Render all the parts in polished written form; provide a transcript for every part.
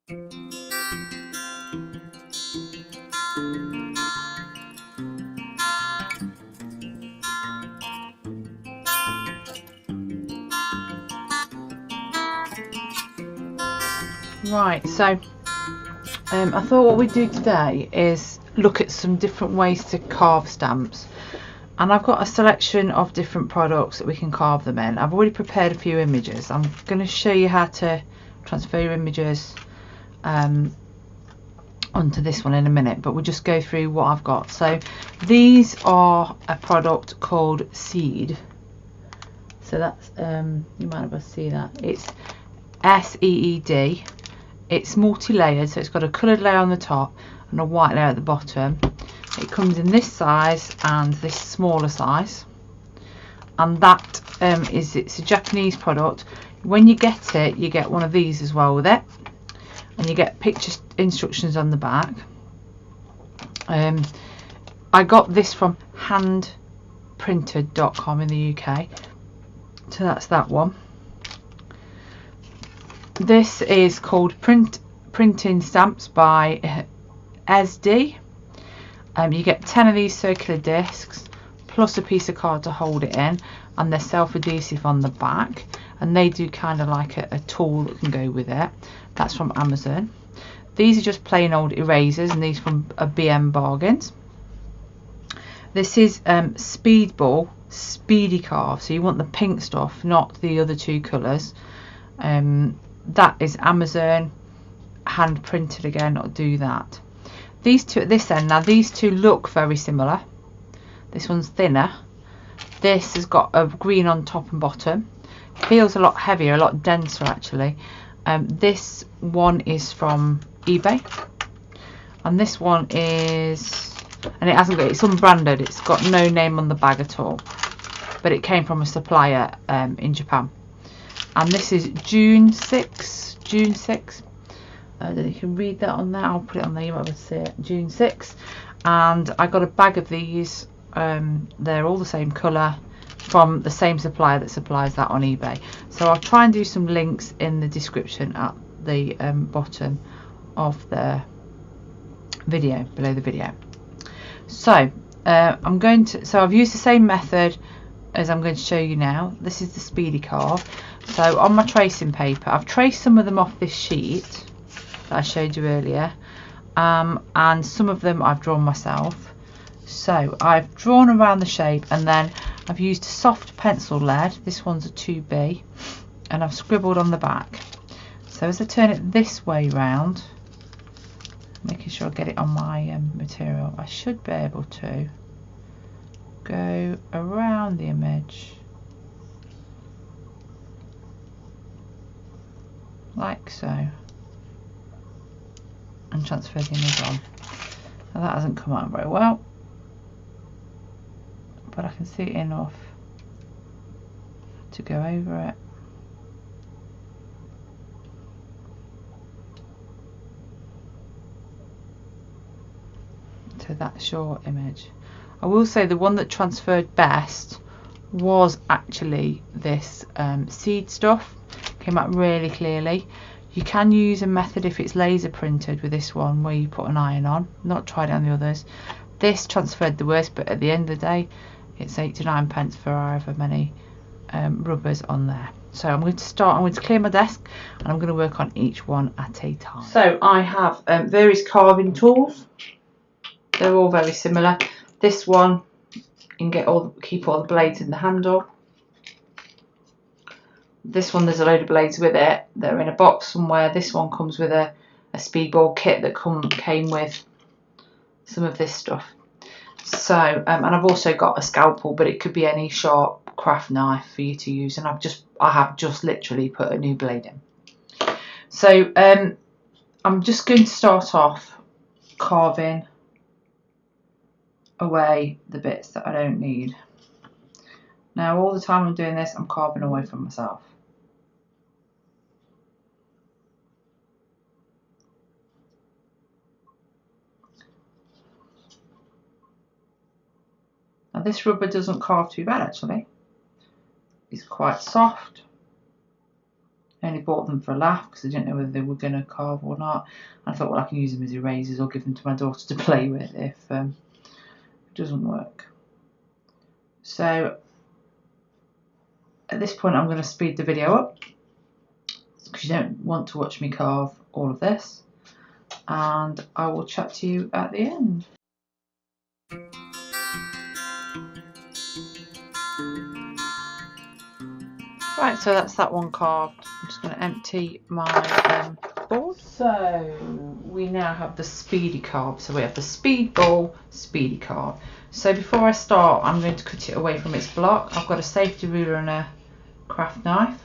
Right, so I thought what we'd do today is look at some different ways to carve stamps, and I've got a selection of different products that we can carve them in. I've already prepared a few images. I'm going to show you how to transfer your images onto this one in a minute, but we'll just go through what I've got. So these are a product called Seed. So that's you might be able to see that. It's SEED. It's multi-layered, so it's got a coloured layer on the top and a white layer at the bottom. It comes in this size and this smaller size, and that it's a Japanese product. When you get it, you get one of these as well with it, and you get picture instructions on the back. I got this from handprinted.com in the UK, so that's that one. This is called Printing Stamps by SD. You get 10 of these circular discs plus a piece of card to hold it in, and they're self-adhesive on the back, and they do kind of like a tool that can go with it. That's from Amazon. These are just plain old erasers, and these from a BM Bargains. This is Speedball Speedy Carve, so you want the pink stuff, not the other two colours. That is Amazon, hand printed again, I'll do that. These two at this end, now these two look very similar. This one's thinner. This has got a green on top and bottom. Feels a lot heavier, a lot denser actually. This one is from eBay, and this one is, and it hasn't got, it's unbranded, it's got no name on the bag at all, but it came from a supplier in Japan. And this is June 6. I don't know if you can read that on there. I'll put it on there, you might be able to see it. June 6. And I got a bag of these. They're all the same colour from the same supplier that supplies that on eBay. So I'll try and do some links in the description at the bottom of the video, below the video. So I've used the same method as I'm going to show you now. This is the Speedy Carve. So on my tracing paper, I've traced some of them off this sheet that I showed you earlier, and some of them I've drawn myself. So I've drawn around the shape, and then I've used a soft pencil lead. This one's a 2B, and I've scribbled on the back. So as I turn it this way round, making sure I get it on my material, I should be able to go around the image like so, and transfer the image on. Now that hasn't come out very well, but I can see it enough to go over it. To that short image. I will say the one that transferred best was actually this seed stuff. Came out really clearly. You can use a method if it's laser printed with this one, where you put an iron on. Not tried it on the others. This transferred the worst, but at the end of the day, it's 8 to 9 pence for however many rubbers on there. So I'm going to clear my desk, and I'm going to work on each one at a time. So I have various carving tools. They're all very similar. This one, you can keep all the blades in the handle. This one, there's a load of blades with it. They're in a box somewhere. This one comes with a speedball kit that came with some of this stuff. So, and I've also got a scalpel, but it could be any sharp craft knife for you to use. And I have just literally put a new blade in. So, I'm just going to start off carving away the bits that I don't need. Now, all the time I'm doing this, I'm carving away from myself. Now, this rubber doesn't carve too bad actually. It's quite soft. only bought them for a laugh because I didn't know whether they were going to carve or not. I thought, well, I can use them as erasers or give them to my daughter to play with if it doesn't work. So at this point I'm going to speed the video up because you don't want to watch me carve all of this, and I will chat to you at the end. Right, so that's that one carved. I'm just going to empty my board. So we now have the Speedy carve. So we have the Speed Ball, Speedy carve. So before I start, I'm going to cut it away from its block. I've got a safety ruler and a craft knife,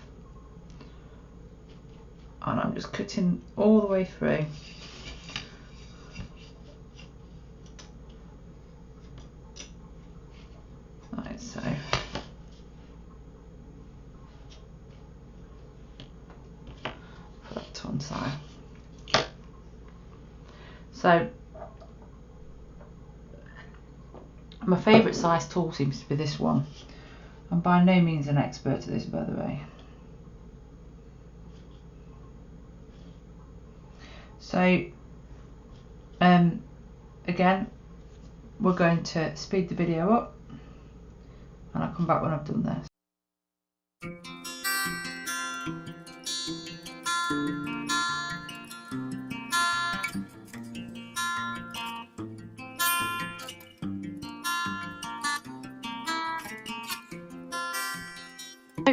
and I'm just cutting all the way through. Right, so put that to one side. So my favourite size tool seems to be this one. I'm by no means an expert at this, by the way. So again, we're going to speed the video up, and I'll come back when I've done this.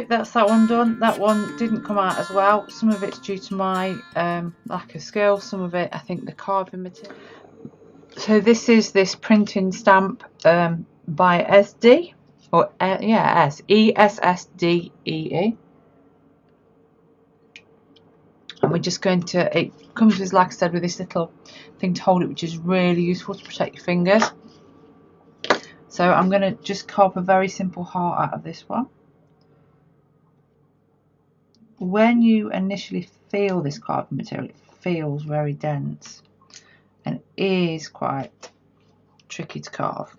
That's that one done. That one didn't come out as well. Some of it's due to my lack of skill, some of it I think the carving material. So this is this printing stamp by SD, or ESSDEE, and we're just going to, it comes with, like I said, with this little thing to hold it, which is really useful to protect your fingers. So I'm going to just carve a very simple heart out of this one. When you initially feel this carving material, it feels very dense and is quite tricky to carve.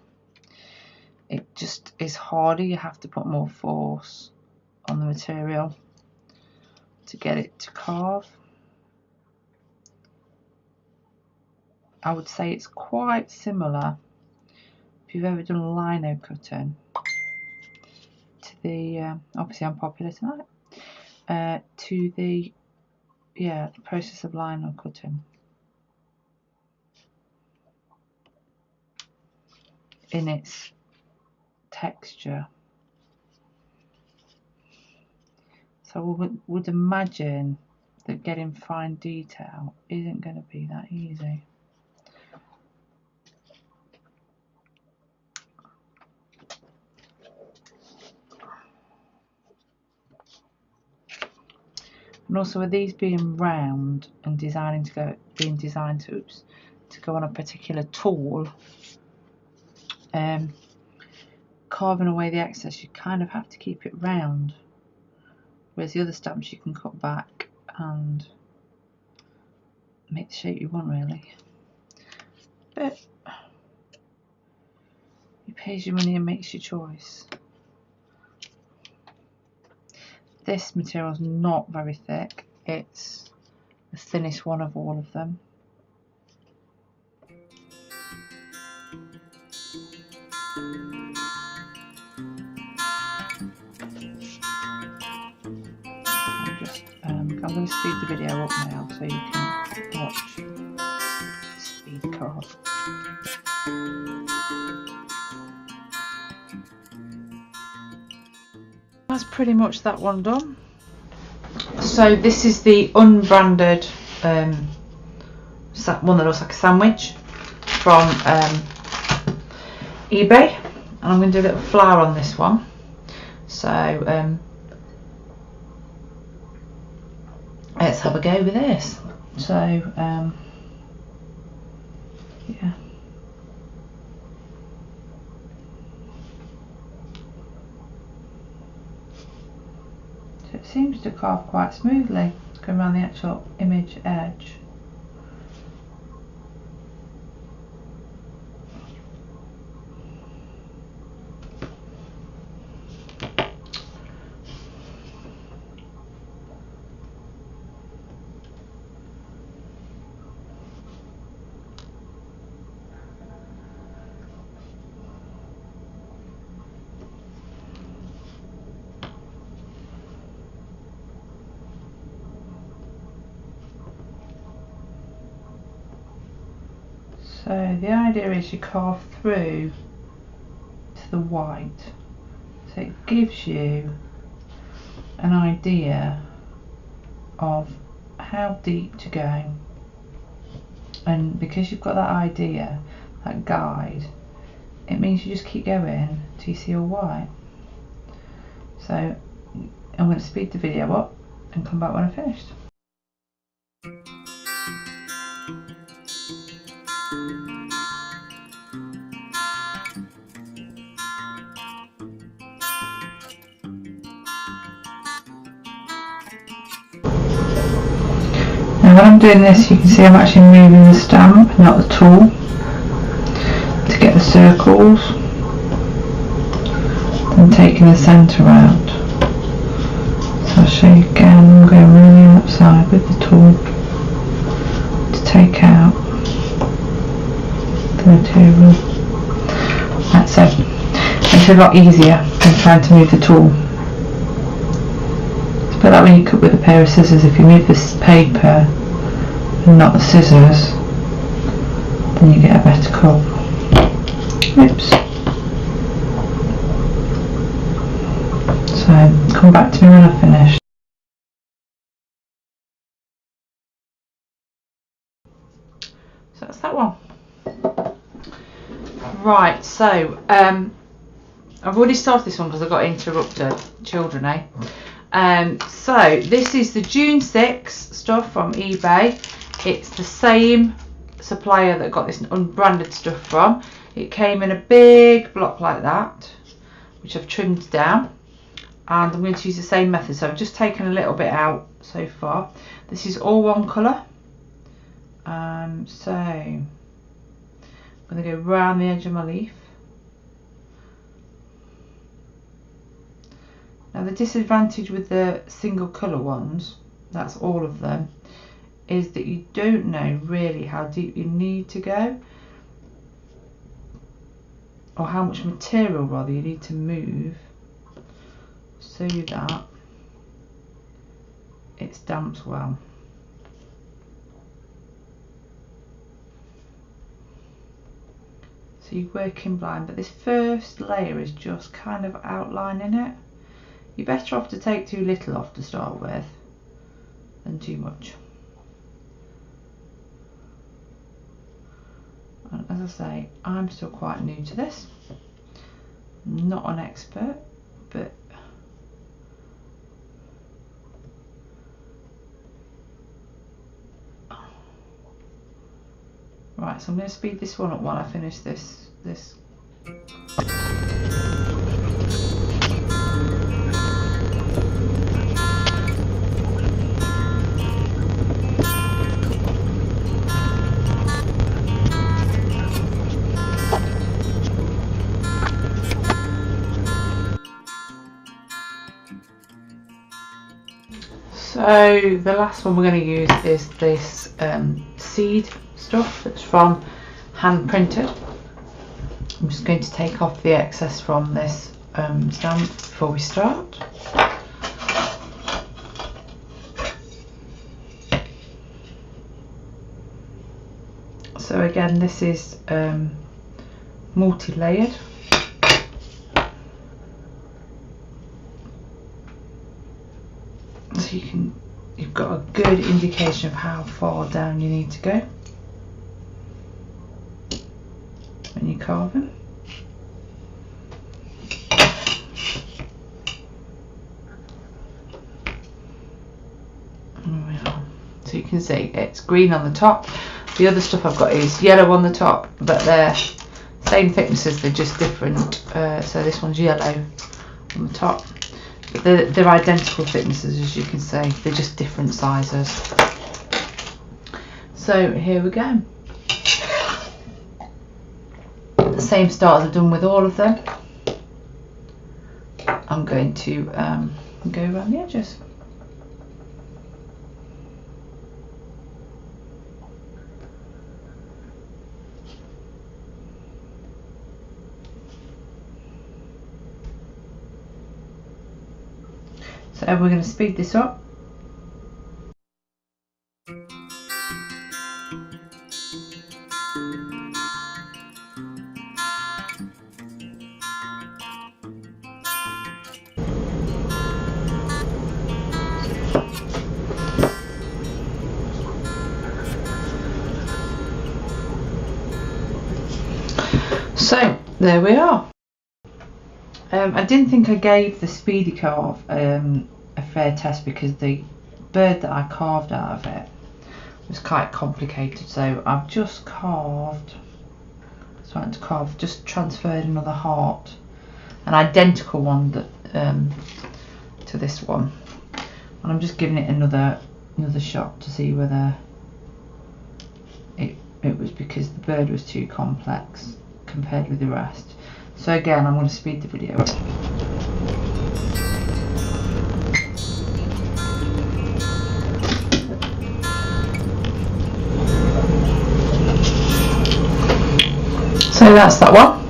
It just is harder. You have to put more force on the material to get it to carve. I would say it's quite similar, if you've ever done lino cutting, to the obviously I'm popular tonight, to the process of lino cutting in its texture. So I would imagine that getting fine detail isn't going to be that easy. And also with these being round and being designed to go on a particular tool, carving away the excess, you kind of have to keep it round. Whereas the other stamps you can cut back and make the shape you want, really. But you pays your money and makes your choice. This material is not very thick. It's the thinnest one of all of them. I'm going to speed the video up now so you can watch Speed carve. That's pretty much that one done. So this is the Unbranded one that looks like a sandwich from eBay, and I'm going to do a little flower on this one. So let's have a go with this. So yeah. So it seems to carve quite smoothly, going around the actual image edge. So the idea is you carve through to the white, so it gives you an idea of how deep to go, and because you've got that idea, that guide, it means you just keep going till you see all white. So I'm going to speed the video up and come back when I've finished. Now when I'm doing this, you can see I'm actually moving the stamp, not the tool, to get the circles and taking the centre out. So I'll show you again. I'm going really outside with the tool to take out the material. That's it. It's a lot easier than trying to move the tool. It's like when you cut with a pair of scissors. If you move this paper and not the scissors, then you get a better cut. Oops. So come back to me when I've finished. So that's that one. Right, so I've already started this one because I got interrupted. Children, eh? So this is the June 6 stuff from eBay. It's the same supplier that got this Unbranded stuff from. It came in a big block like that, which I've trimmed down, and I'm going to use the same method. So I've just taken a little bit out so far. This is all one colour. So I'm going to go round the edge of my leaf. Now the disadvantage with the single colour ones, that's all of them, is that you don't know really how deep you need to go, or how much material rather you need to move so that it stamps well. So you work in blind, but this first layer is just kind of outlining it. You're better off to take too little off to start with than too much. And as I say, I'm still quite new to this. I'm not an expert, but right, so I'm going to speed this one up while I finish this. So the last one we're going to use is this seed stuff that's from Hand Printed. I'm just going to take off the excess from this stamp before we start. So again, this is multi-layered. So you've got a good indication of how far down you need to go when you're carving. There we are. So you can see it's green on the top. The other stuff I've got is yellow on the top, but they're same thicknesses, they're just different. So this one's yellow on the top. They're identical thicknesses, as you can see, they're just different sizes. So here we go. The same start as I've done with all of them. I'm going to go around the edges. So we're going to speed this up. So there we are. I didn't think I gave the Speedy Carve a fair test because the bird that I carved out of it was quite complicated, so I've just carved, just transferred another heart, an identical one that to this one, and I'm just giving it another shot to see whether it was because the bird was too complex compared with the rest. So again, I'm going to speed the video up. So that's that one.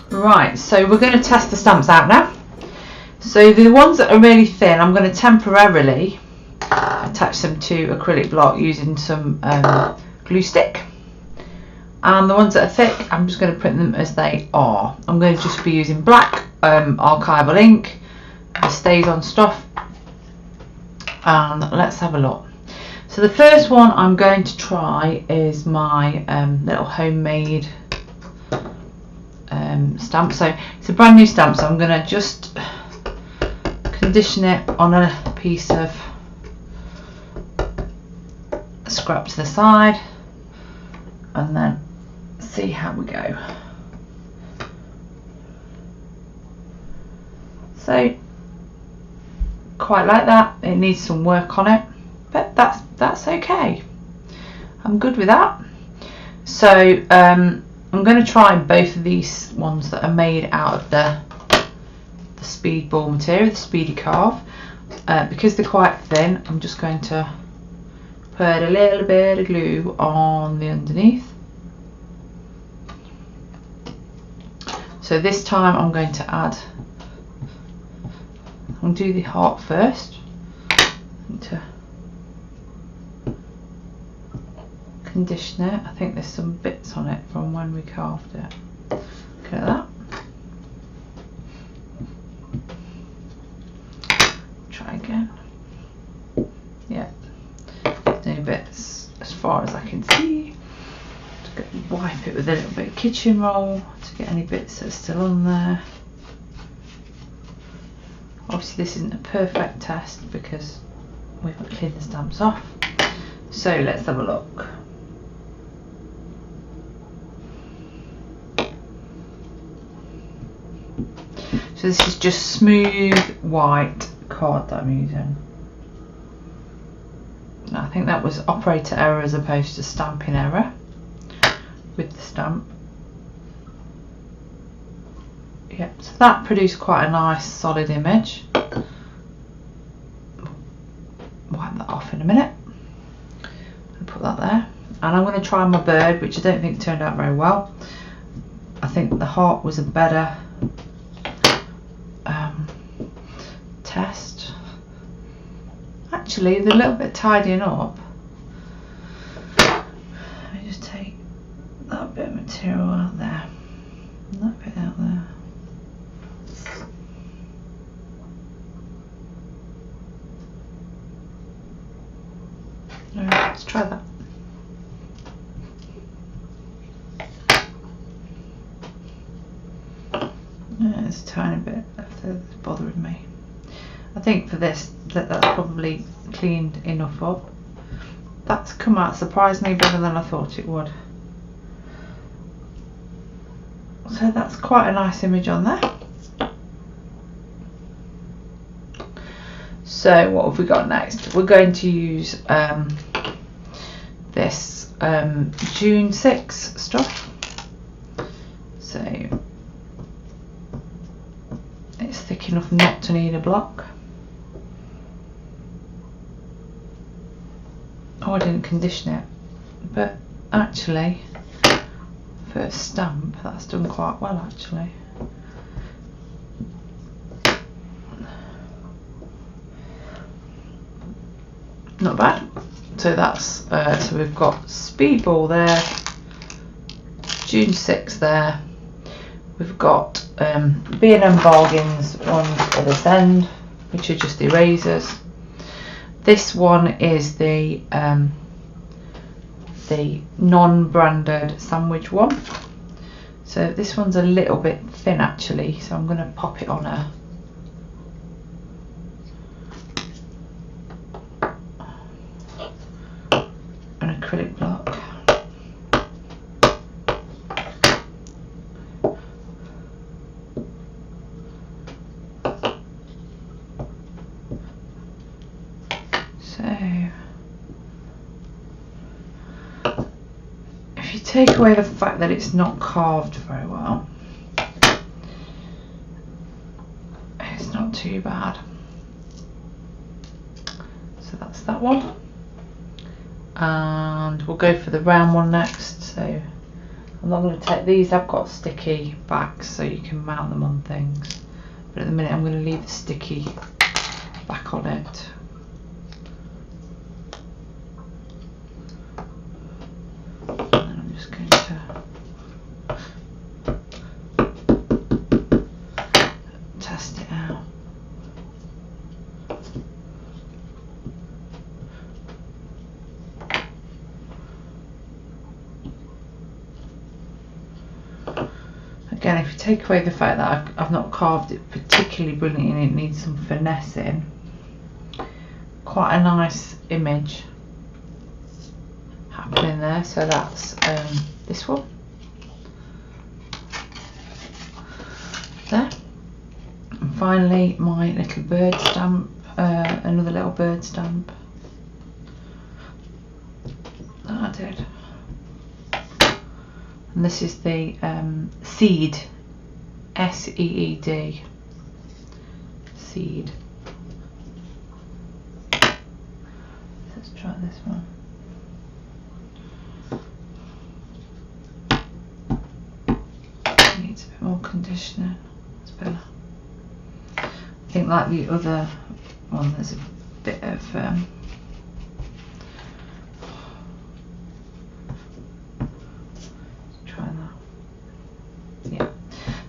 Right, so we're going to test the stamps out now. So the ones that are really thin, I'm going to temporarily attach them to acrylic block using some glue stick. And the ones that are thick, I'm just going to print them as they are. I'm going to just be using black archival ink. It stays on stuff. And let's have a look. So the first one I'm going to try is my little homemade stamp. So it's a brand new stamp, so I'm going to just condition it on a piece of scrap to the side and then see how we go. So quite like that. It needs some work on it, but that's okay. I'm good with that. So I'm going to try both of these ones that are made out of the Speedball material, the Speedy Carve. Because they're quite thin, I'm just going to put a little bit of glue on the underneath. So this time I'm going to add, I'll do the heart first. To condition it. I think there's some bits on it from when we carved it. Look at that. Try again. Yeah. No bits as far as I can see. Just wipe it with a little bit of kitchen roll to get any bits that are still on there. Obviously this isn't a perfect test because we've got to clean the stamps off. So let's have a look. So this is just smooth white card that I'm using. I think that was operator error as opposed to stamping error with the stamp. Yep, so that produced quite a nice solid image. Wipe that off in a minute. I'll put that there. And I'm going to try my bird, which I don't think turned out very well. I think the heart was a better test. Actually, they're a little bit tidying up. Let me just take that bit of material out there and that bit out there. Alright, let's try that. Yeah, it's a tiny bit left there that's bothering me. I think for this, that's probably cleaned enough up. That's come out surprisingly better than I thought it would. So that's quite a nice image on there. So what have we got next? We're going to use this June 6 stuff. So it's thick enough not to need a block. Oh, I didn't condition it, but actually for a stamp that's done quite well actually. Not bad. So that's so we've got Speedball there, June 6 there. We've got B&M Bargains ones at this end, which are just erasers. This one is the the non-branded sandwich one. So this one's a little bit thin actually, so I'm going to pop it on an acrylic block. If you take away the fact that it's not carved very well, it's not too bad. So that's that one, and we'll go for the round one next. So I'm not going to take these, I've got sticky backs so you can mount them on things, but at the minute I'm going to leave the sticky back on it. Test it out. Again, if you take away the fact that I've not carved it particularly brilliantly and it needs some finessing, quite a nice image happening there. So that's this one there. And finally my little bird stamp, another little bird stamp that I did. And this is the Seed, S-E-E-D, Seed. Let's try this one. Needs a bit more conditioning. It's better. I think like the other one, there's a bit of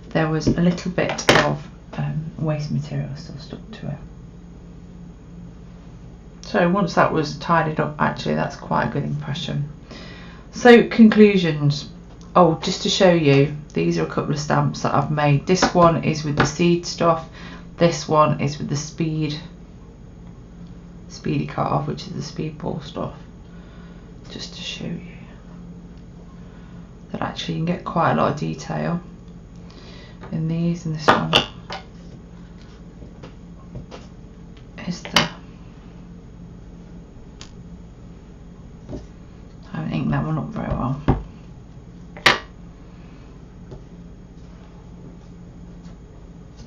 there was a little bit of waste material still stuck to it. So once that was tidied up, actually that's quite a good impression. So conclusions. Oh, just to show you, these are a couple of stamps that I've made. This one is with the seed stuff. This one is with the Speedy Carve, which is the speedball stuff. Just to show you that actually you can get quite a lot of detail in these, and this one is the, I haven't inked that one up very well.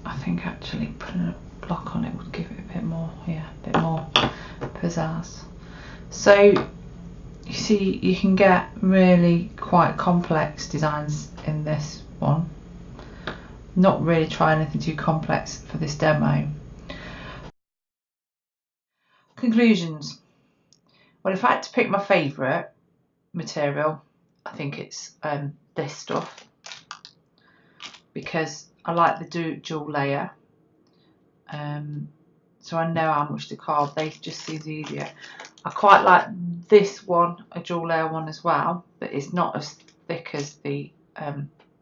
I think actually putting a block on it would give it a bit more, yeah, a bit more pizzazz. So you see you can get really quite complex designs in this one. Not really try anything too complex for this demo. Conclusions. Well, if I had to pick my favourite material, I think it's this stuff, because I like the dual layer. So I know how much to carve. They just seem easier. I quite like this one, a dual layer one as well, but it's not as thick as the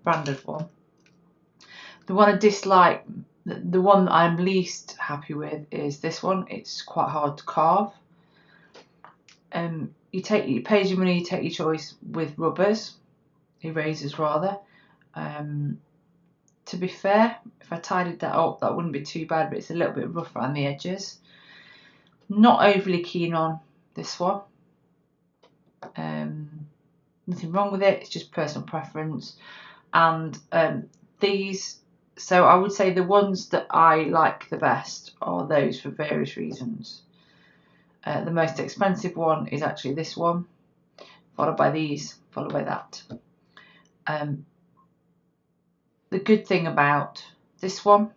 branded one. The one I dislike, the one that I'm least happy with, is this one. It's quite hard to carve. You pay your money, you take your choice with rubbers, erasers rather. To be fair, if I tidied that up, that wouldn't be too bad, but it's a little bit rough around the edges. Not overly keen on this one. Nothing wrong with it, it's just personal preference. And these, so I would say the ones that I like the best are those for various reasons. The most expensive one is actually this one, followed by these, followed by that. The good thing about this one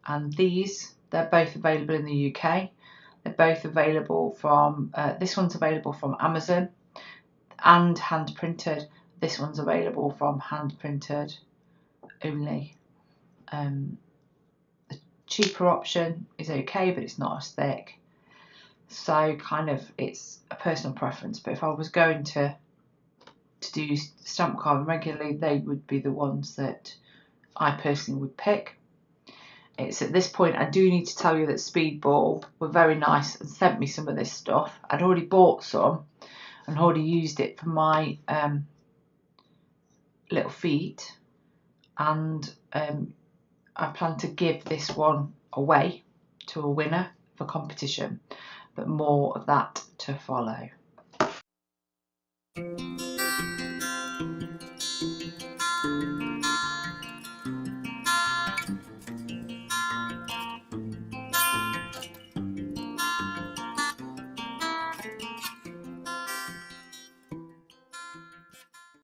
and these, they're both available in the UK. They're both available from, this one's available from Amazon and hand printed. This one's available from hand printed only. The cheaper option is okay, but it's not as thick. So kind of it's a personal preference, but if I was going to do stamp carving regularly, they would be the ones that I personally would pick. It's at this point I do need to tell you that Speedball were very nice and sent me some of this stuff. I'd already bought some and already used it for my little feet, and I plan to give this one away to a winner for competition, but more of that to follow.